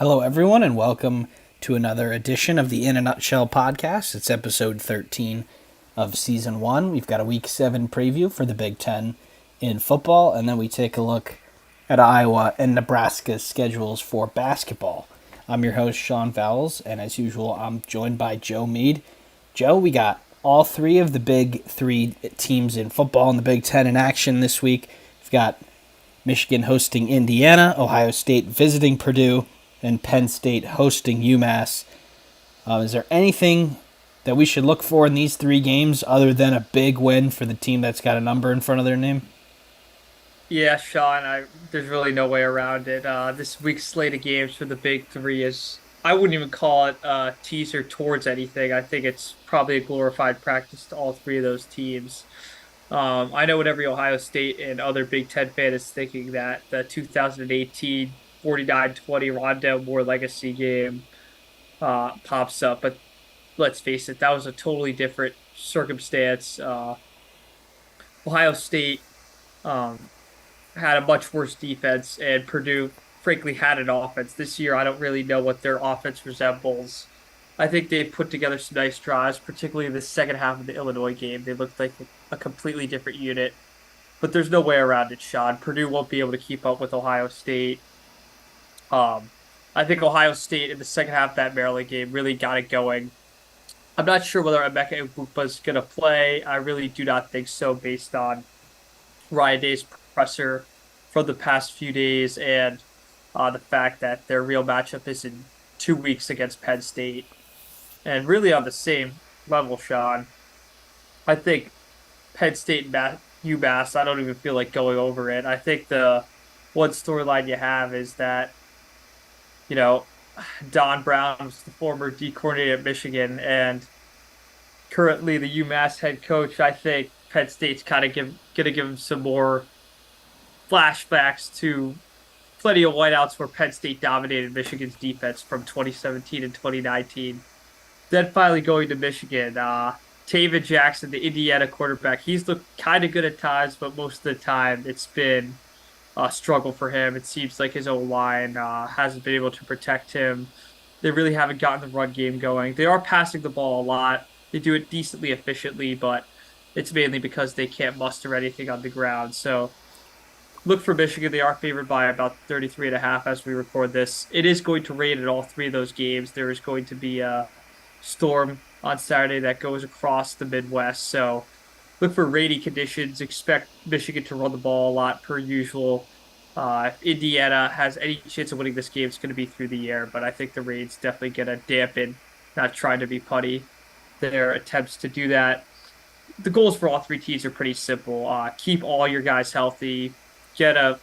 Hello, everyone, and welcome to another edition of the In a Nutshell podcast. It's episode 13 of season 1. We've got a week 7 preview for the Big Ten in football, and then we take a look at Iowa and Nebraska's schedules for basketball. I'm your host, Sean Vowells, and as usual, I'm joined by Joe Meade. Joe, we got all three of the big three teams in football in the Big Ten in action this week. We've got Michigan hosting Indiana, Ohio State visiting Purdue, and Penn State hosting UMass. Is there anything that we should look for in these three games other than a big win for the team that's got a number in front of their name? Yeah, Sean, there's really no way around it. This week's slate of games for the big three I wouldn't even call it a teaser towards anything. I think it's probably a glorified practice to all three of those teams. I know what every Ohio State and other Big Ten fan is thinking that the 2018 49-20 Rondale Moore legacy game pops up, but let's face it, that was a totally different circumstance. Ohio State um, had a much worse defense, and Purdue, frankly, had an offense. This year, I don't really know what their offense resembles. I think they put together some nice drives, particularly in the second half of the Illinois game. They looked like a completely different unit, but there's no way around it, Sean. Purdue won't be able to keep up with Ohio State. Um, I think Ohio State in the second half of that Maryland game really got it going. I'm not sure whether Emeka Egbuka is going to play. I really do not think so, based on Ryan Day's presser from the past few days and the fact that their real matchup is in 2 weeks against Penn State. And really on the same level, Sean, I think Penn State and UMass, I don't even feel like going over it. I think the one storyline you have is that, you know, Don Brown was the former D coordinator at Michigan and currently the UMass head coach. I think Penn State's kind of going to give him some more flashbacks to plenty of whiteouts where Penn State dominated Michigan's defense from 2017 and 2019. Then finally going to Michigan, Taven Jackson, the Indiana quarterback, he's looked kind of good at times, but most of the time it's been a struggle for him. It seems like his O-line hasn't been able to protect him. They really haven't gotten the run game going. They are passing the ball a lot. They do it decently efficiently, but it's mainly because they can't muster anything on the ground. So look for Michigan. They are favored by about 33 and a half as we record this. It is going to rain in all three of those games. There is going to be a storm on Saturday that goes across the Midwest. So look for rainy conditions. Expect Michigan to run the ball a lot per usual. If Indiana has any chance of winning this game, it's going to be through the air. But I think the rain's definitely going to dampen, not trying to be putty, their attempts to do that. The goals for all three teams are pretty simple. Keep all your guys healthy, get a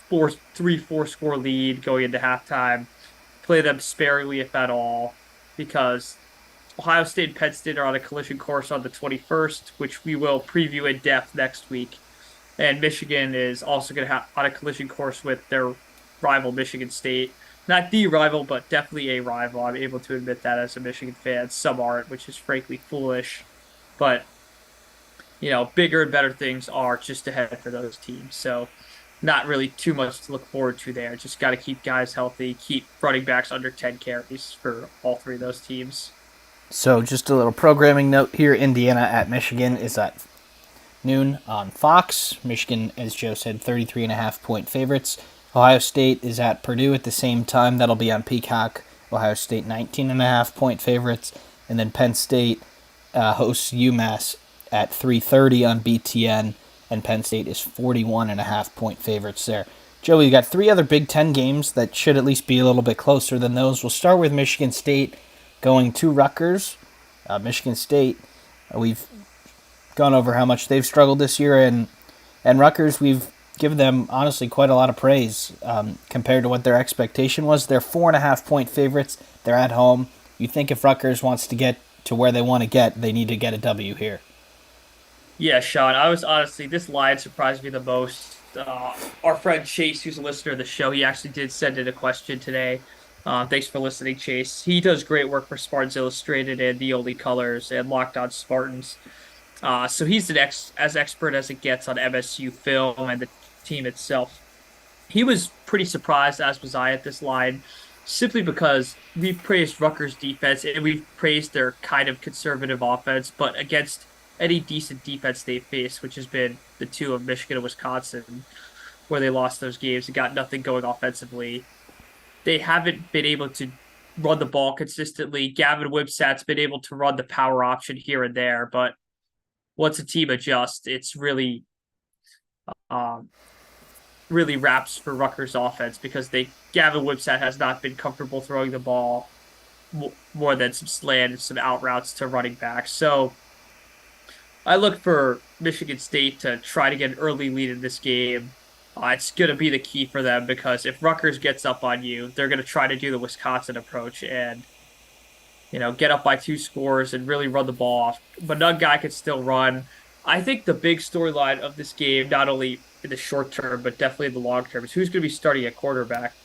4 score lead going into halftime, play them sparingly if at all, because Ohio State and Penn State are on a collision course on the 21st, which we will preview in depth next week. And Michigan is also going to have on a collision course with their rival Michigan State. Not the rival, but definitely a rival. I'm able to admit that as a Michigan fan. Some aren't, which is frankly foolish. But, bigger and better things are just ahead for those teams. So not really too much to look forward to there. Just got to keep guys healthy, keep running backs under 10 carries for all three of those teams. So, just a little programming note here: Indiana at Michigan is at noon on Fox. Michigan, as Joe said, 33.5 point favorites. Ohio State is at Purdue at the same time. That'll be on Peacock. Ohio State 19.5 point favorites, and then Penn State hosts UMass at 3:30 on BTN, and Penn State is 41.5 point favorites there. Joey, you got three other Big Ten games that should at least be a little bit closer than those. We'll start with Michigan State going to Rutgers. Michigan State, we've gone over how much they've struggled this year, and Rutgers, we've given them honestly quite a lot of praise compared to what their expectation was. They're 4.5 point favorites. They're at home. You think if Rutgers wants to get to where they want to get, they need to get a W here. Yeah, Sean, this line surprised me the most. Our friend Chase, who's a listener of the show, he actually did send in a question today. Thanks for listening, Chase. He does great work for Spartans Illustrated and The Only Colors and Locked On Spartans. So he's as expert as it gets on MSU film and the team itself. He was pretty surprised, as was I, at this line. simply because we've praised Rutgers defense and we've praised their kind of conservative offense, but against any decent defense they face, which has been the two of Michigan and Wisconsin, where they lost those games and got nothing going offensively, they haven't been able to run the ball consistently. Gavin Wimsatt's been able to run the power option here and there, but once a team adjusts, it's um, really wraps for Rutgers offense because they Gavin Wimsatt has not been comfortable throwing the ball more than some slant and some out routes to running backs. So I look for Michigan State to try to get an early lead in this game. It's going to be the key for them because if Rutgers gets up on you, they're going to try to do the Wisconsin approach and get up by two scores and really run the ball off. But none guy can still run. I think the big storyline of this game, not only in the short term but definitely in the long term, is who's going to be starting at quarterback.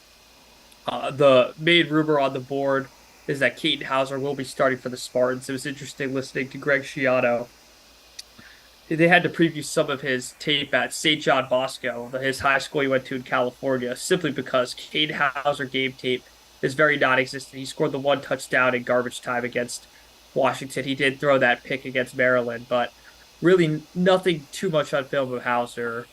The main rumor on the board is that Keaton Hauser will be starting for the Spartans. It was interesting listening to Greg Schiano. They had to preview some of his tape at St. John Bosco, his high school he went to in California, simply because Keaton Hauser game tape is very non-existent. He scored the one touchdown in garbage time against Washington. He did throw that pick against Maryland, but really nothing too much on film of Hauser.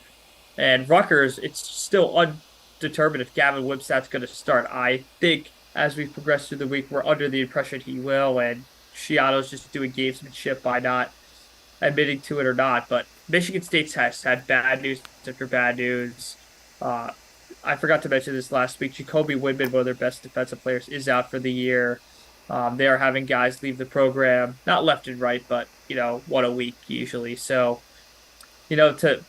And Rutgers, it's still undetermined if Gavin Wimsatt's going to start. I think as we progress through the week, we're under the impression he will, and Shiano's just doing gamesmanship by not admitting to it or not. But Michigan State's has had bad news after bad news. Uh, I forgot to mention this last week. Jacoby Windman, one of their best defensive players, is out for the year. They are having guys leave the program, not left and right, but one a week usually. So, to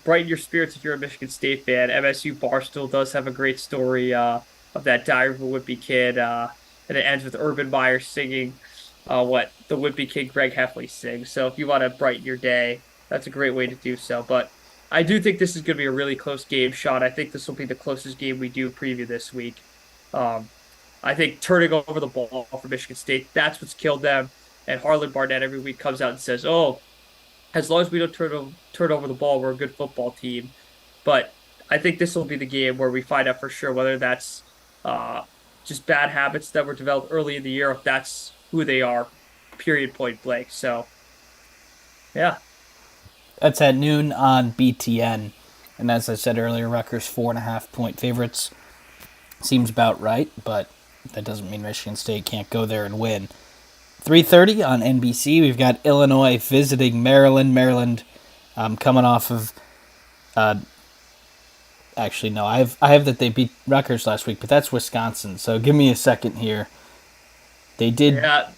brighten your spirits if you're a Michigan State fan. MSU Barstool does have a great story of that Diary of a Wimpy Kid, and it ends with Urban Meyer singing what the Wimpy Kid Greg Heffley sings. So if you want to brighten your day, that's a great way to do so. But I do think this is going to be a really close game, Sean. I think this will be the closest game we do preview this week. Um, I think turning over the ball for Michigan State, that's what's killed them. And Harlan Barnett every week comes out and says, "Oh, as long as we don't turn over the ball, we're a good football team." But I think this will be the game where we find out for sure whether that's uh, just bad habits that were developed early in the year, if that's who they are, period, point blank. So, yeah, That's at noon on BTN. And as I said earlier, Rutgers 4.5 point favorites. Seems about right, but that doesn't mean Michigan State can't go there and win. 3:30 on NBC. We've got Illinois visiting Maryland. Maryland coming off of. Actually, no, I have that they beat Rutgers last week, but that's Wisconsin. So give me a second here. They did. yeah,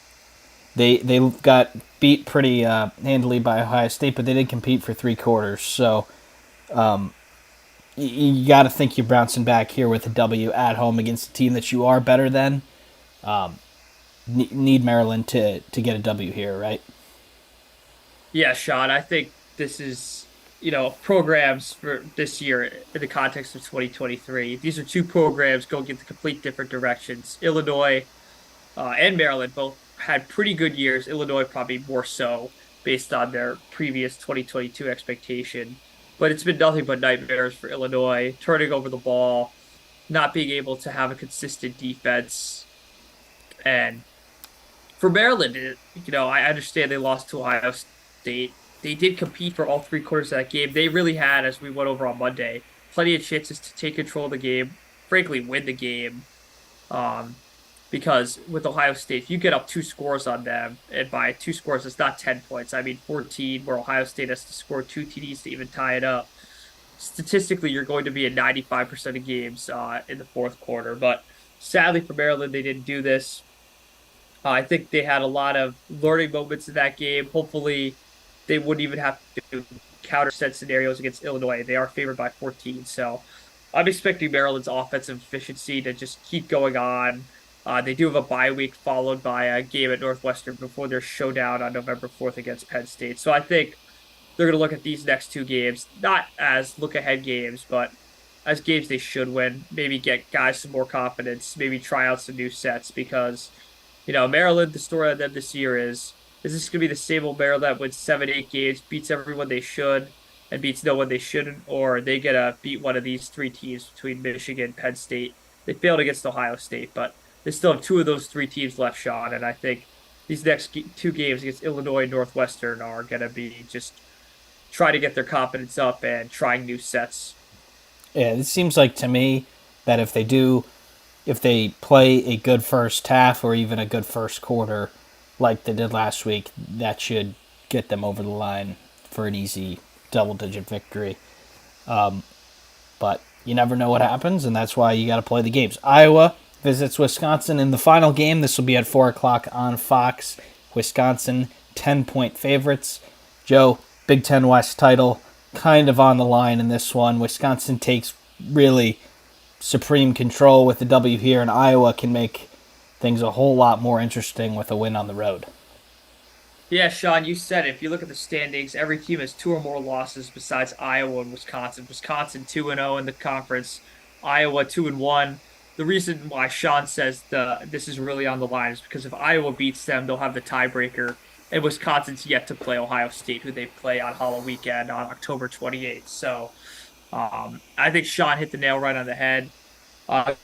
They got beat pretty handily by Ohio State, but they did compete for 3 quarters. So you got to think you're bouncing back here with a W at home against a team that you are better than. Need Maryland to get a W here, right? yeah, Sean. I think this is programs for this year in the context of 2023. These are two programs going in the complete different directions. Illinois and Maryland both had pretty good years. Illinois probably more so based on their previous 2022 expectation. But it's been nothing but nightmares for Illinois, turning over the ball, not being able to have a consistent defense. And for Maryland, I understand they lost to Ohio State. They did compete for all 3 quarters of that game. They really had, as we went over on Monday, plenty of chances to take control of the game, frankly, win the game. Um, because with Ohio State, if you get up 2 scores on them, and by 2 scores, it's not 10 points. I mean 14, where Ohio State has to score two TDs to even tie it up. Statistically, you're going to be in 95% of games in the fourth quarter. But sadly for Maryland, they didn't do this. I think they had a lot of learning moments in that game. Hopefully, they wouldn't even have to counter set scenarios against Illinois. They are favored by 14. So I'm expecting Maryland's offensive efficiency to just keep going on. They do have a bye week followed by a game at Northwestern before their showdown on November 4th against Penn State. So I think they're going to look at these next two games, not as look ahead games, but as games they should win. Maybe get guys some more confidence, maybe try out some new sets because, Maryland, the story on them this year is this going to be the same old Maryland that wins 7, 8 games, beats everyone they should, and beats no one they shouldn't, or are they going to beat one of these three teams between Michigan, Penn State, They failed against Ohio State, but they still have two of those three teams left, Sean. And I think these next two games against Illinois and Northwestern are going to be just try to get their confidence up and trying new sets. Yeah, it seems like to me that if they play a good first half or even a good first quarter, like they did last week, that should get them over the line for an easy double-digit victory. But you never know what happens, and that's why you got to play the games. Iowa visits Wisconsin in the final game. This will be at 4 o'clock on Fox. Wisconsin, 10-point favorites. Joe, Big Ten West title, kind of on the line in this one. Wisconsin takes really supreme control with the W here, and Iowa can make things a whole lot more interesting with a win on the road. Yeah, Sean, you said it. If you look at the standings, every team has two or more losses besides Iowa and Wisconsin. Wisconsin 2-0 in the conference, Iowa 2-1. The reason why Sean says this is really on the line is because if Iowa beats them, they'll have the tiebreaker, and Wisconsin's yet to play Ohio State, who they play on Halloween weekend on October 28th. So I think Sean hit the nail right on the head.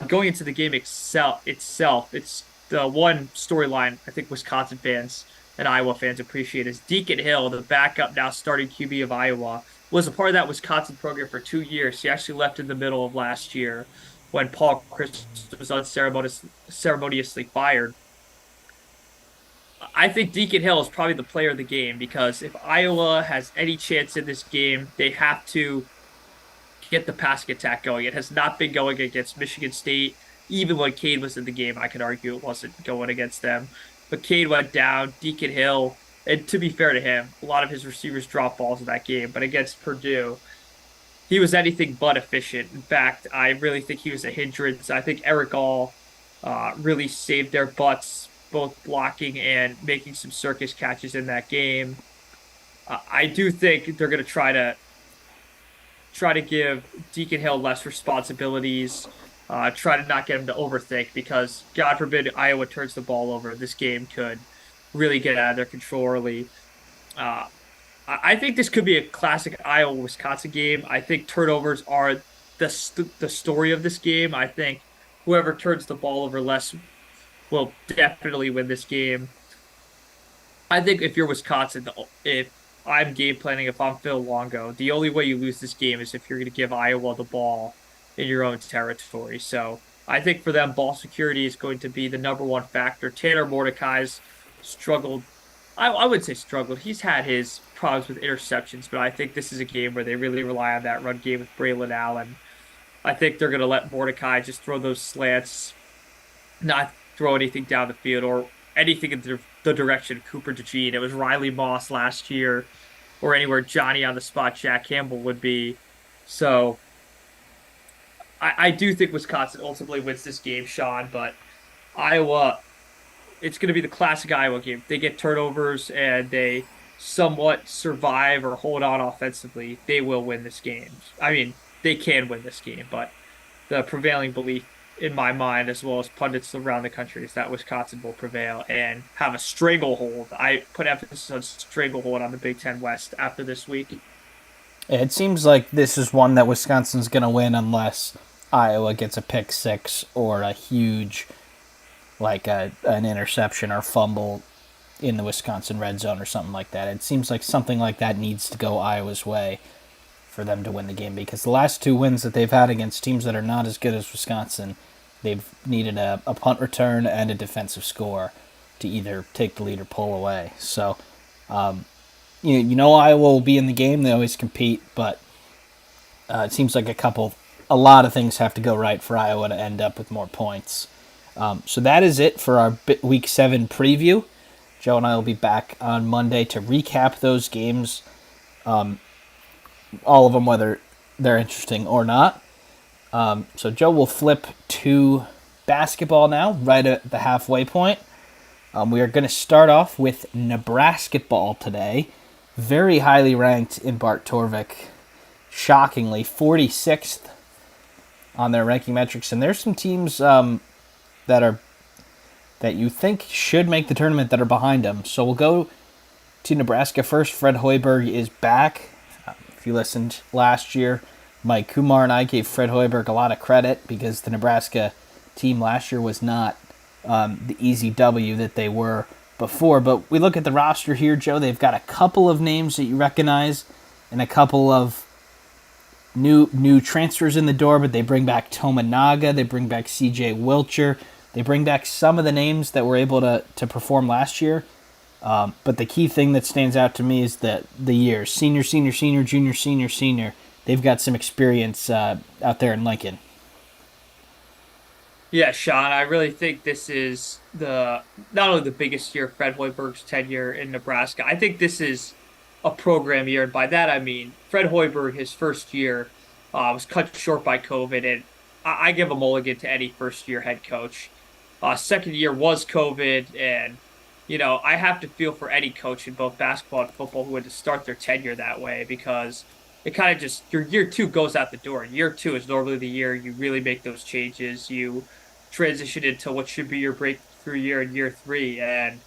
Going into the game itself, it's the one storyline I think Wisconsin fans and Iowa fans appreciate is Deacon Hill, the backup now starting QB of Iowa, was a part of that Wisconsin program for 2 years. He actually left in the middle of last year when Paul Chris was unceremoniously fired. I think Deacon Hill is probably the player of the game because if Iowa has any chance in this game, they have to get the passing attack going. It has not been going against Michigan State. Even when Cade was in the game, I could argue it wasn't going against them. But Cade went down, Deacon Hill, and to be fair to him, a lot of his receivers dropped balls in that game. But against Purdue, he was anything but efficient. In fact, I really think he was a hindrance. I think Eric All really saved their butts, both blocking and making some circus catches in that game. I do think they're going to try to give Deacon Hill less responsibilities, try to not get him to overthink because God forbid Iowa turns the ball over. This game could really get out of their control early. Uh, I think this could be a classic Iowa Wisconsin game. I think turnovers are the story of this game. I think whoever turns the ball over less will definitely win this game. I think if you're Wisconsin, if I'm game planning, if I'm Phil Longo, the only way you lose this game is if you're going to give Iowa the ball in your own territory. So I think for them, ball security is going to be the number one factor. Tanner Mordecai's struggled. I would say struggled. He's had his problems with interceptions, but I think this is a game where they really rely on that run game with Braylon Allen. I think they're going to let Mordecai just throw those slants, not throw anything down the field or anything in the direction of Cooper DeJean. It was Riley Moss last year, or anywhere Johnny on the spot Jack Campbell would be. So I do think Wisconsin ultimately wins this game, Sean, but Iowa, it's going to be the classic Iowa game. They get turnovers and they somewhat survive or hold on offensively. They will win this game. I mean, they can win this game, but the prevailing belief in my mind, as well as pundits around the country, is that Wisconsin will prevail and have a stranglehold. I put emphasis on stranglehold on the Big Ten West after this week. It seems like this is one that Wisconsin's going to win unless Iowa gets a pick six or a huge, an interception or fumble in the Wisconsin red zone or something like that. It seems like something like that needs to go Iowa's way for them to win the game because the last two wins that they've had against teams that are not as good as Wisconsin, they've needed a punt return and a defensive score to either take the lead or pull away. So, you know Iowa will be in the game. They always compete, but it seems like a lot of things have to go right for Iowa to end up with more points. So that is it for our Week 7 preview. Joe and I will be back on Monday to recap those games, all of them, whether they're interesting or not. So Joe will flip to basketball now, right at the halfway point. We are going to start off with Nebraska ball today. Very highly ranked in Bart Torvik. Shockingly, 46th on their ranking metrics. And there's some teams that you think should make the tournament that are behind them. So we'll go to Nebraska first. Fred Hoiberg is back. If you listened last year, Mike Kumar and I gave Fred Hoiberg a lot of credit because the Nebraska team last year was not the easy W that they were before. But we look at the roster here, Joe. They've got a couple of names that you recognize and a couple of new transfers in the door, but they bring back Tominaga, they bring back CJ Wilcher, they bring back some of the names that were able to perform last year. But the key thing that stands out to me is that the years senior, senior, senior, junior, senior, senior. They've got some experience out there in Lincoln. Yeah, Sean, I really think this is the not only the biggest year of Fred Hoiberg's tenure in Nebraska. I think this is a program year, and by that I mean Fred Hoiberg, his first year, was cut short by COVID, and I give a mulligan to any first year head coach. Second year was COVID, and I have to feel for any coach in both basketball and football who had to start their tenure that way because it kind of just your year two goes out the door. Year two is normally the year you really make those changes. You transition into what should be your breakthrough year in year three. And,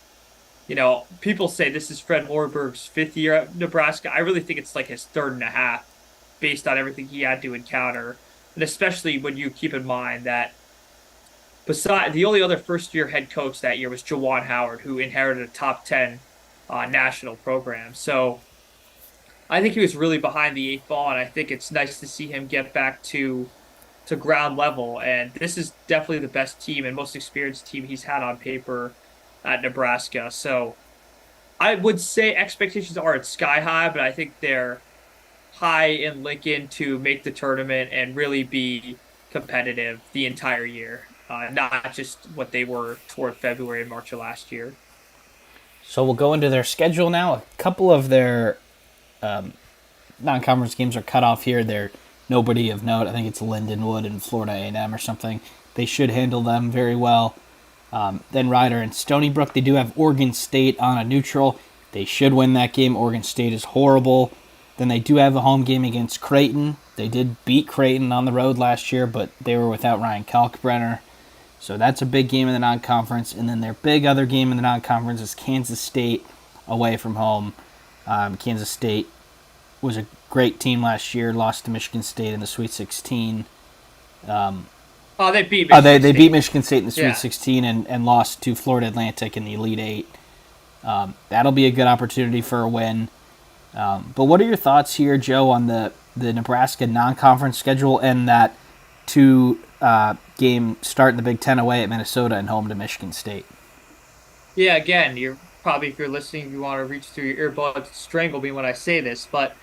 people say this is Fred Hoiberg's fifth year at Nebraska. I really think it's like his third and a half based on everything he had to encounter. And especially when you keep in mind that beside the only other first year head coach that year was Jawan Howard, who inherited a top 10 national program. So I think he was really behind the eight ball, and I think it's nice to see him get back to ground level. And this is definitely the best team and most experienced team he's had on paper at Nebraska. So I would say expectations aren't sky high, but I think they're high in Lincoln to make the tournament and really be competitive the entire year, not just what they were toward February and March of last year. So we'll go into their schedule now. A couple of their non-conference games are cut off here. They're nobody of note. I think it's Lindenwood and Florida A&M or something. They should handle them very well. Then Ryder and Stony Brook. They do have Oregon State on a neutral. They should win that game. Oregon State is horrible. Then they do have a home game against Creighton. They did beat Creighton on the road last year, but they were without Ryan Kalkbrenner. So that's a big game in the non-conference. And then their big other game in the non-conference is Kansas State away from home. Kansas State was a great team last year, lost to Michigan State in the Sweet 16. They beat Michigan they State. beat Michigan State in the Sweet Yeah. 16 and lost to Florida Atlantic in the Elite Eight. That'll be a good opportunity for a win. But what are your thoughts here, Joe, on the Nebraska non-conference schedule and that two-game start in the Big Ten away at Minnesota and home to Michigan State? Yeah, again, you're probably, if you're listening, you want to reach through your earbuds, strangle me when I say this, but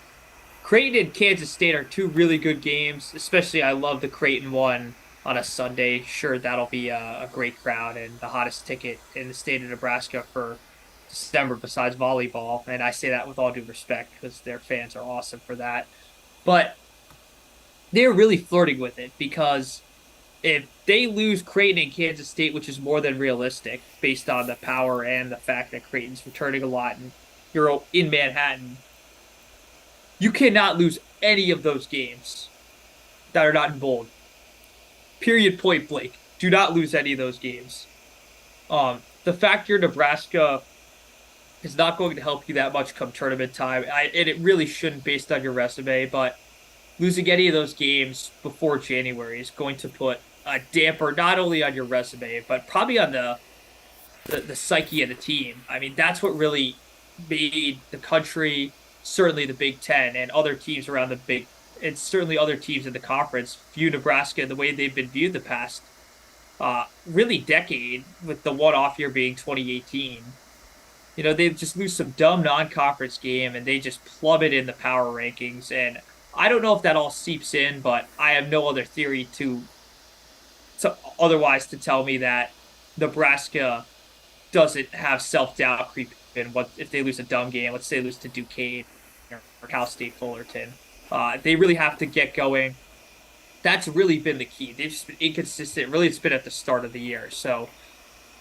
Creighton and Kansas State are two really good games. Especially, I love the Creighton one on a Sunday. Sure, that'll be a great crowd and the hottest ticket in the state of Nebraska for December besides volleyball. And I say that with all due respect because their fans are awesome for that. But they're really flirting with it because if they lose Creighton and Kansas State, which is more than realistic based on the power and the fact that Creighton's returning a lot and you're in Manhattan, you cannot lose any of those games that are not in bold. Period, point blank. Do not lose any of those games. The fact you're Nebraska is not going to help you that much come tournament time, and it really shouldn't based on your resume, but losing any of those games before January is going to put a damper not only on your resume, but probably on the psyche of the team. I mean, that's what really made the country, certainly the Big Ten, and other teams around the and certainly other teams in the conference view Nebraska the way they've been viewed the past really decade, with the one-off year being 2018. They just lose some dumb non-conference game and they just plummet in the power rankings. And I don't know if that all seeps in, but I have no other theory to otherwise to tell me that Nebraska doesn't have self-doubt creep in. What if they lose a dumb game? Let's say they lose to Duquesne or Cal State Fullerton. They really have to get going. That's really been the key. They've just been inconsistent. Really, it's been at the start of the year. So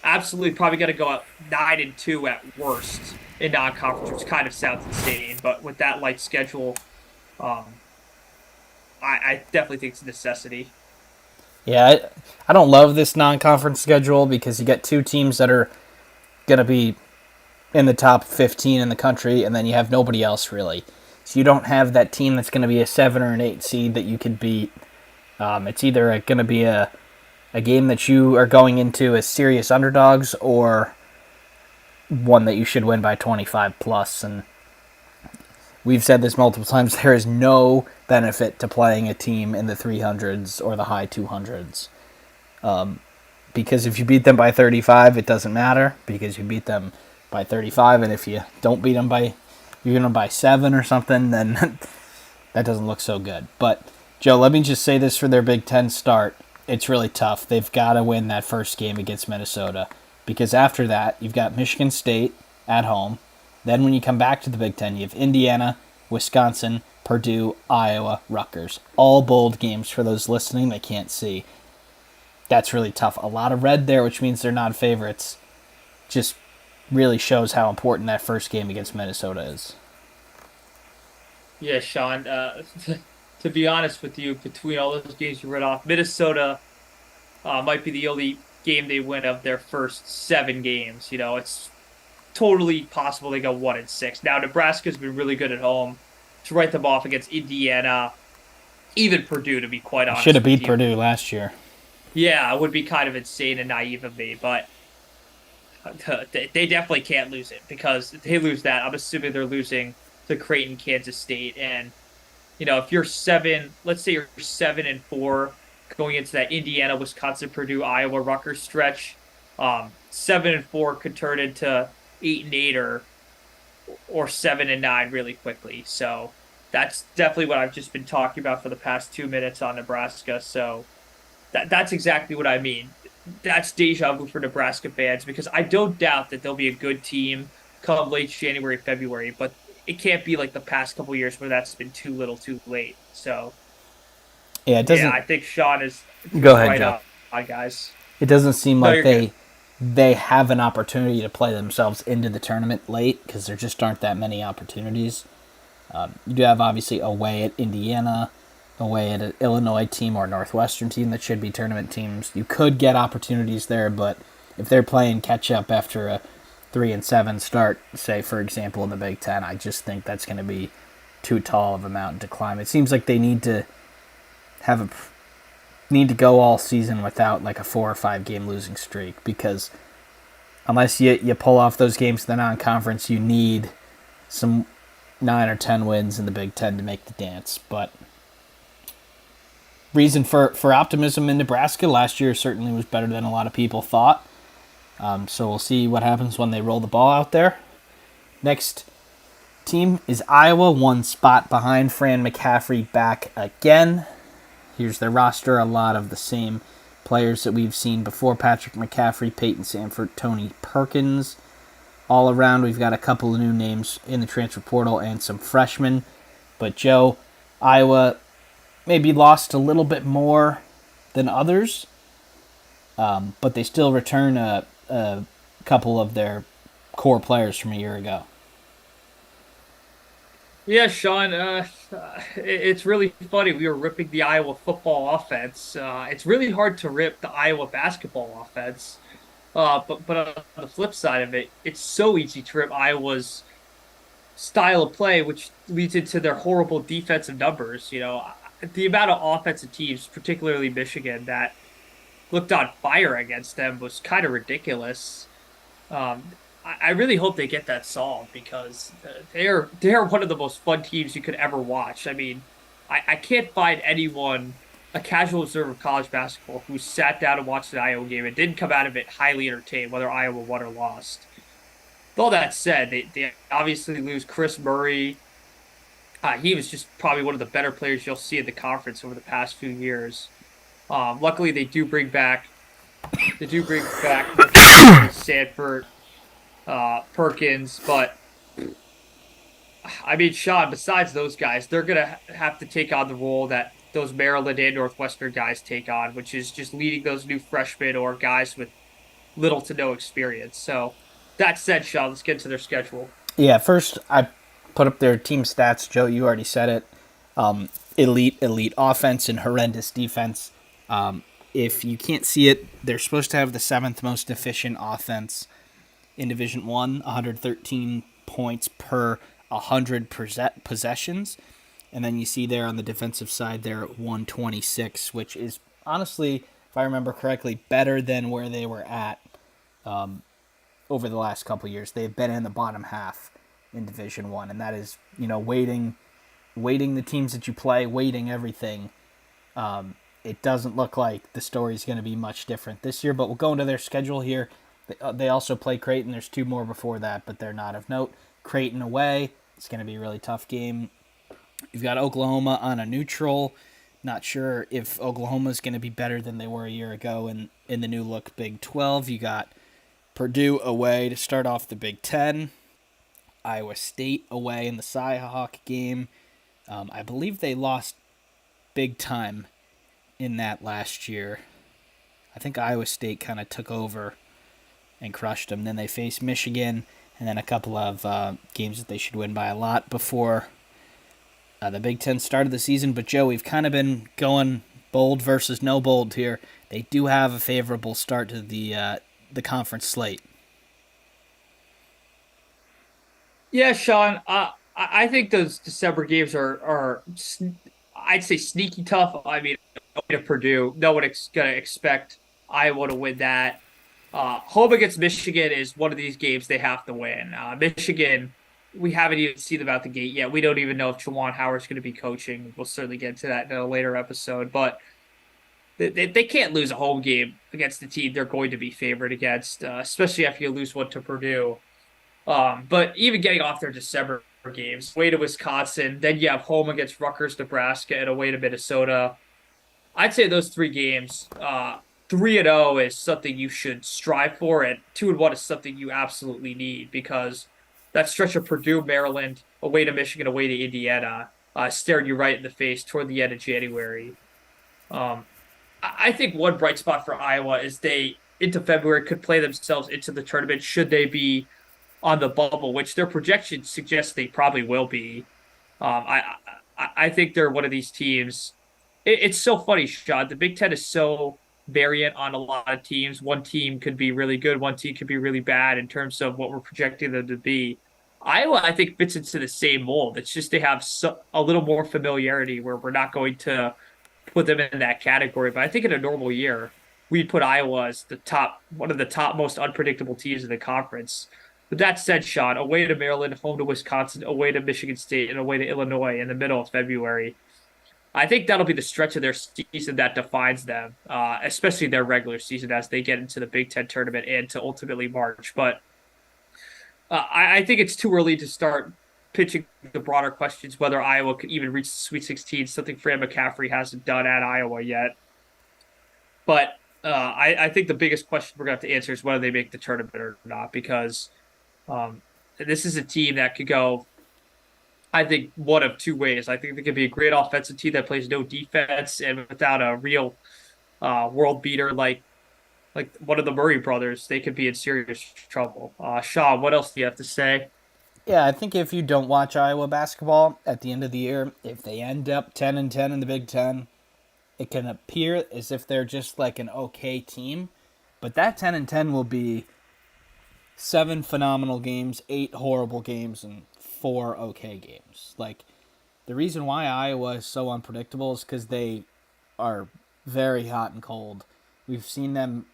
absolutely probably got to go up 9-2 at worst in non-conference, which kind of sounds insane. But with that light schedule, I definitely think it's a necessity. Yeah, I don't love this non-conference schedule because you got two teams that are going to be in the top 15 in the country, and then you have nobody else really. So you don't have that team that's going to be a 7 or an 8 seed that you could beat. It's either going to be a a game that you are going into as serious underdogs or one that you should win by 25 plus. And we've said this multiple times. There is no benefit to playing a team in the 300s or the high 200s. Because if you beat them by 35, it doesn't matter because you beat them by 35. And if you don't beat them by, you're going to by 7 or something, then that doesn't look so good. But, Joe, let me just say this for their Big Ten start. It's really tough. They've got to win that first game against Minnesota because after that, you've got Michigan State at home. Then when you come back to the Big Ten, you have Indiana, Wisconsin, Purdue, Iowa, Rutgers. All bold games for those listening that can't see. That's really tough. A lot of red there, which means they're not favorites. Just really shows how important that first game against Minnesota is. Yeah, Sean. To be honest with you, between all those games you read off, Minnesota might be the only game they win of their first 7 games. It's totally possible they go 1-6. Now, Nebraska's been really good at home to write them off against Indiana, even Purdue, to be quite Should honest have with beat you. Purdue last year. Yeah, it would be kind of insane and naive of me, but they definitely can't lose it because if they lose that, I'm assuming they're losing to Creighton, Kansas State, and if you're 7, let's say you're 7-4 going into that Indiana, Wisconsin, Purdue, Iowa, Rutgers stretch, 7-4 could turn into 8-8 or 7-9 really quickly. So that's definitely what I've just been talking about for the past 2 minutes on Nebraska. So that's exactly what I mean. That's deja vu for Nebraska fans because I don't doubt that they'll be a good team come late January, February, but it can't be like the past couple years where that's been too little, too late. So Yeah, it yeah, doesn't. I think Sean is Go ahead, right Joe. on, guys. It doesn't seem No, like you're good. they have an opportunity to play themselves into the tournament late because there just aren't that many opportunities. You do have obviously away at Indiana, away at an Illinois team or Northwestern team that should be tournament teams. You could get opportunities there, but if they're playing catch up after a 3-7 start, say for example in the Big Ten, I just think that's going to be too tall of a mountain to climb. It seems like they have a need to go all season without like a 4 or 5 game losing streak because unless you pull off those games in the non-conference, you need some 9 or 10 wins in the Big Ten to make the dance. But reason for optimism in Nebraska last year certainly was better than a lot of people thought. So we'll see what happens when they roll the ball out there. Next team is Iowa, 1 spot behind. Fran McCaffrey back again. Here's their roster, a lot of the same players that we've seen before. Patrick McCaffrey, Peyton Sanford, Tony Perkins. All around, we've got a couple of new names in the transfer portal and some freshmen. But Joe, Iowa maybe lost a little bit more than others, but they still return a couple of their core players from a year ago. Yeah, Sean, it's really funny. We were ripping the Iowa football offense. It's really hard to rip the Iowa basketball offense. But on the flip side of it, it's so easy to rip Iowa's style of play, which leads into their horrible defensive numbers. The amount of offensive teams, particularly Michigan, that looked on fire against them was kind of ridiculous. I really hope they get that solved because they're one of the most fun teams you could ever watch. I mean, I can't find anyone, a casual observer of college basketball, who sat down and watched an Iowa game and didn't come out of it highly entertained, whether Iowa won or lost. With all that said, they obviously lose Chris Murray. He was just probably one of the better players you'll see in the conference over the past few years. Luckily, they do bring back Sanford, Perkins, but I mean, Sean, besides those guys, they're going to have to take on the role that those Maryland and Northwestern guys take on, which is just leading those new freshmen or guys with little to no experience. So, that said, Sean, let's get to their schedule. Yeah, first I put up their team stats. Joe, you already said it. Elite offense and horrendous defense. If you can't see it, they're supposed to have the 7th most efficient offense in Division 113 points per 100 possessions. And then you see there on the defensive side, they're at 126, which is honestly, if I remember correctly, better than where they were at over the last couple years. They've been in the bottom half in Division One, and that is weighting the teams that you play, weighting everything. It doesn't look like the story's going to be much different this year. But we'll go into their schedule here. They also play Creighton. There's two more before that, but they're not of note. Creighton away. It's going to be a really tough game. You've got Oklahoma on a neutral. Not sure if Oklahoma's going to be better than they were a year ago in the new look Big 12. You got Purdue away to start off the Big 10. Iowa State away in the Cy-Hawk game. I believe they lost big time in that last year. I think Iowa State kind of took over and crushed them. Then they faced Michigan, and then a couple of games that they should win by a lot before the Big Ten started the season. But Joe, we've kind of been going bold versus no bold here. They do have a favorable start to the conference slate. Yeah, Sean. I think those December games are I'd say sneaky tough. I mean, to Purdue, no one gonna expect Iowa to win that. Home against Michigan is one of these games they have to win. Michigan, we haven't even seen them out the gate yet. We don't even know if Juwan Howard's going to be coaching. We'll certainly get to that in a later episode, but they can't lose a home game against the team they're going to be favored against, especially after you lose one to Purdue. But even getting off their December games, away to Wisconsin, then you have home against Rutgers, Nebraska, and away to Minnesota. I'd say those three games, 3-0 is something you should strive for, and 2-1 is something you absolutely need because that stretch of Purdue, Maryland, away to Michigan, away to Indiana, stared you right in the face toward the end of January. Um, I think one bright spot for Iowa is they into February could play themselves into the tournament should they be on the bubble, which their projections suggest they probably will be. I think they're one of these teams. It's so funny, Sean. The Big Ten is so variant on a lot of teams. One team could be really good, one team could be really bad in terms of what we're projecting them to be. Iowa, I think, fits into the same mold. It's just they have a little more familiarity where we're not going to put them in that category. But I think in a normal year, we'd put Iowa as one of the top most unpredictable teams in the conference. But that said, Sean, away to Maryland, home to Wisconsin, away to Michigan State, and away to Illinois in the middle of February. I think that'll be the stretch of their season that defines them, especially their regular season as they get into the Big Ten tournament and to ultimately March. But I think it's too early to start pitching the broader questions whether Iowa could even reach the Sweet 16, something Fran McCaffrey hasn't done at Iowa yet. But I think the biggest question we're going to have to answer is whether they make the tournament or not, because this is a team that could go, I think, one of two ways. I think they could be a great offensive team that plays no defense and without a real world beater like one of the Murray brothers, they could be in serious trouble. Shaw, what else do you have to say? Yeah, I think if you don't watch Iowa basketball at the end of the year, if they end up 10-10 in the Big Ten, it can appear as if they're just like an okay team, but that 10-10 will be 7 phenomenal games, 8 horrible games, and 4 okay games. Like, the reason why Iowa is so unpredictable is because they are very hot and cold. We've seen them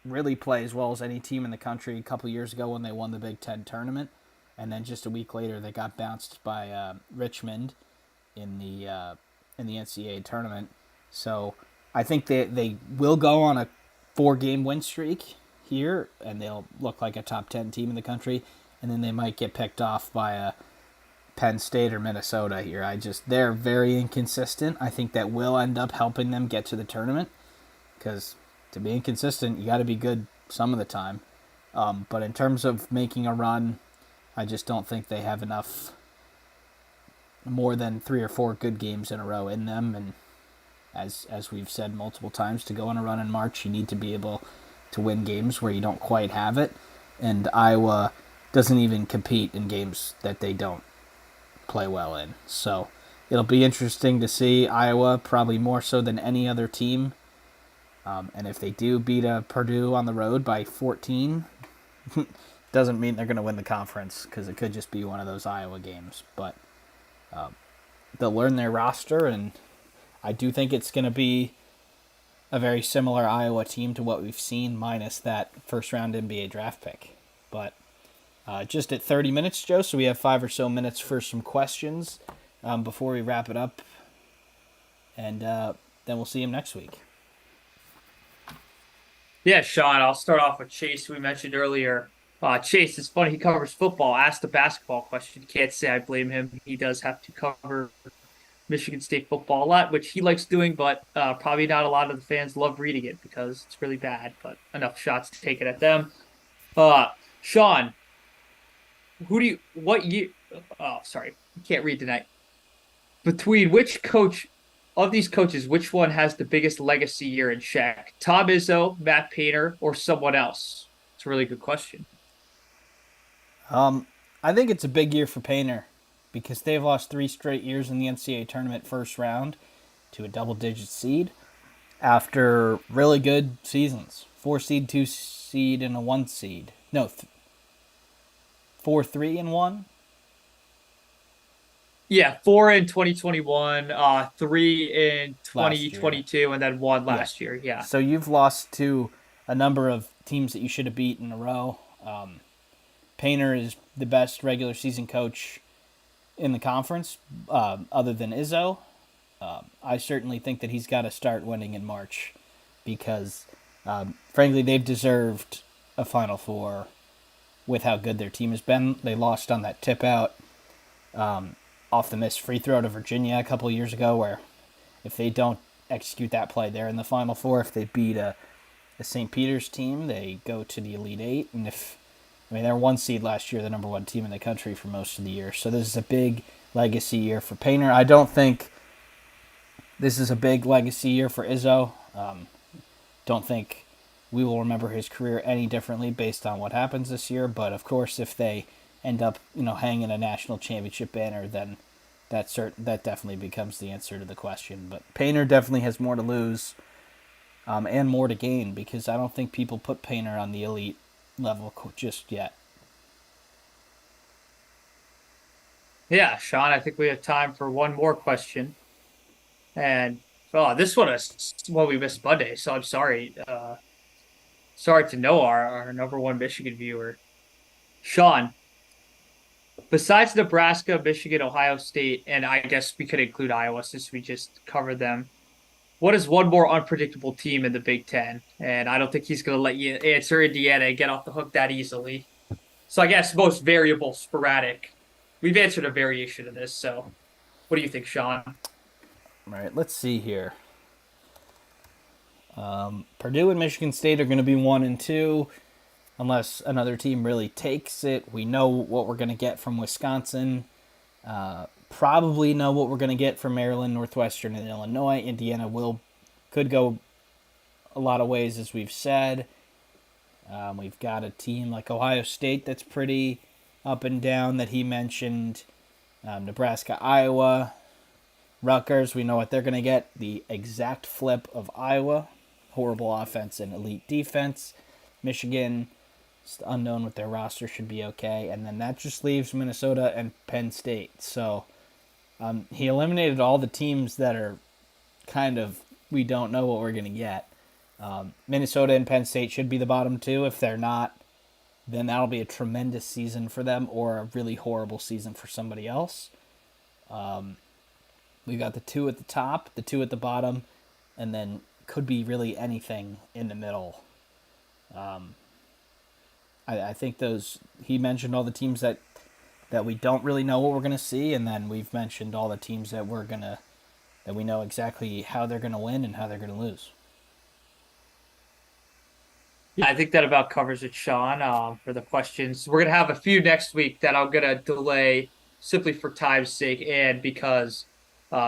really play as well as any team in the country a couple years ago when they won the Big Ten tournament, and then just a week later they got bounced by Richmond in the NCAA tournament. So I think they will go on a 4-game win streak here, and they'll look like a top 10 team in the country, and then they might get picked off by a Penn State or Minnesota here. They're very inconsistent. I think that will end up helping them get to the tournament, because to be inconsistent, you got to be good some of the time. But in terms of making a run, I just don't think they have enough, more than 3 or 4 good games in a row in them. And as we've said multiple times, to go on a run in March, you need to be able to win games where you don't quite have it. And Iowa doesn't even compete in games that they don't play well in. So it'll be interesting to see. Iowa probably more so than any other team. And if they do beat a Purdue on the road by 14, doesn't mean they're going to win the conference, because it could just be one of those Iowa games. But they'll learn their roster, and I do think it's going to be a very similar Iowa team to what we've seen, minus that first round NBA draft pick. But just at 30 minutes, Joe, so we have 5 or so minutes for some questions before we wrap it up. And then we'll see him next week. Yeah, Sean, I'll start off with Chase, who we mentioned earlier. Chase, it's funny, he covers football. Asked a basketball question. Can't say I blame him. He does have to cover Michigan State football a lot, which he likes doing, but probably not a lot of the fans love reading it because it's really bad, but enough shots taken at them. Sean, what year? Oh, sorry, I can't read tonight. Between which coach of these coaches, which one has the biggest legacy year in check? Tom Izzo, Matt Painter, or someone else? It's a really good question. I think it's a big year for Painter because they've lost 3 straight years in the NCAA tournament first round to a double-digit seed after really good seasons. 4 seed, 2 seed, and a 1 seed. No, 4-3-1. Yeah, four in 2021, three in Last year. 2022, and then one Yeah. last year. Yeah. So you've lost to a number of teams that you should have beat in a row. Painter is the best regular season coach in the conference, other than Izzo. I certainly think that he's got to start winning in March because, frankly, they've deserved a Final Four with how good their team has been. They lost on that tip out off the missed free throw to Virginia a couple of years ago, where if they don't execute that play, they're in the Final Four. If they beat a St. Peter's team, they go to the Elite Eight. And they're 1 seed last year, the number one team in the country for most of the year. So this is a big legacy year for Painter. I don't think this is a big legacy year for Izzo. Don't think we will remember his career any differently based on what happens this year. But of course, if they end up, hanging a national championship banner, then that definitely becomes the answer to the question. But Painter definitely has more to lose and more to gain because I don't think people put Painter on the elite level just yet. Yeah, Sean, I think we have time for one more question. And this one is one we missed Monday, so I'm sorry. Sorry to know our number one Michigan viewer. Sean, besides Nebraska, Michigan, Ohio State, and I guess we could include Iowa since we just covered them. What is one more unpredictable team in the Big Ten? And I don't think he's going to let you answer Indiana and get off the hook that easily. So I guess most variable, sporadic. We've answered a variation of this. So what do you think, Sean? All right, let's see here. Purdue and Michigan State are going to be 1 and 2, unless another team really takes it. We know what we're going to get from Wisconsin. Probably know what we're going to get from Maryland, Northwestern, and Illinois. Indiana could go a lot of ways, as we've said. We've got a team like Ohio State that's pretty up and down that he mentioned. Nebraska, Iowa, Rutgers, we know what they're going to get. The exact flip of Iowa. Horrible offense and elite defense. Michigan, it's unknown what their roster should be okay. And then that just leaves Minnesota and Penn State. So he eliminated all the teams that are kind of, we don't know what we're going to get. Minnesota and Penn State should be the bottom two. If they're not, then that'll be a tremendous season for them or a really horrible season for somebody else. We got the two at the top, the two at the bottom, and then could be really anything in the middle. I think he mentioned all the teams that we don't really know what we're going to see, and then we've mentioned all the teams that we know exactly how they're going to win and how they're going to lose. Yeah, I think that about covers it, Sean, for the questions. We're going to have a few next week that I'm going to delay simply for time's sake and because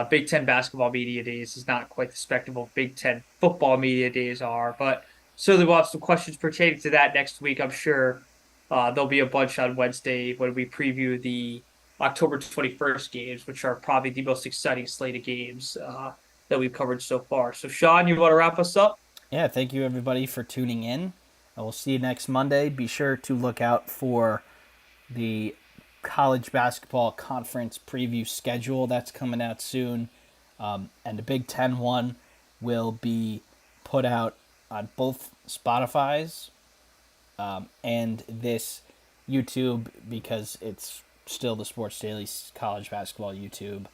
Big Ten basketball media days is not quite the spectacle Big Ten football media days are. But certainly we'll have some questions pertaining to that next week. I'm sure there'll be a bunch on Wednesday when we preview the October 21st games, which are probably the most exciting slate of games that we've covered so far. So, Sean, you want to wrap us up? Yeah, thank you everybody for tuning in. I will see you next Monday. Be sure to look out for the college basketball conference preview schedule that's coming out soon. And the Big Ten one will be put out on both Spotify's and this YouTube because it's still the Sports Daily college basketball YouTube.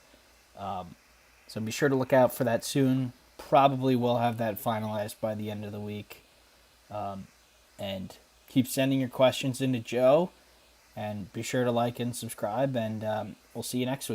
So be sure to look out for that soon. Probably will have that finalized by the end of the week. And keep sending your questions into Joe. And be sure to like and subscribe. And we'll see you next week.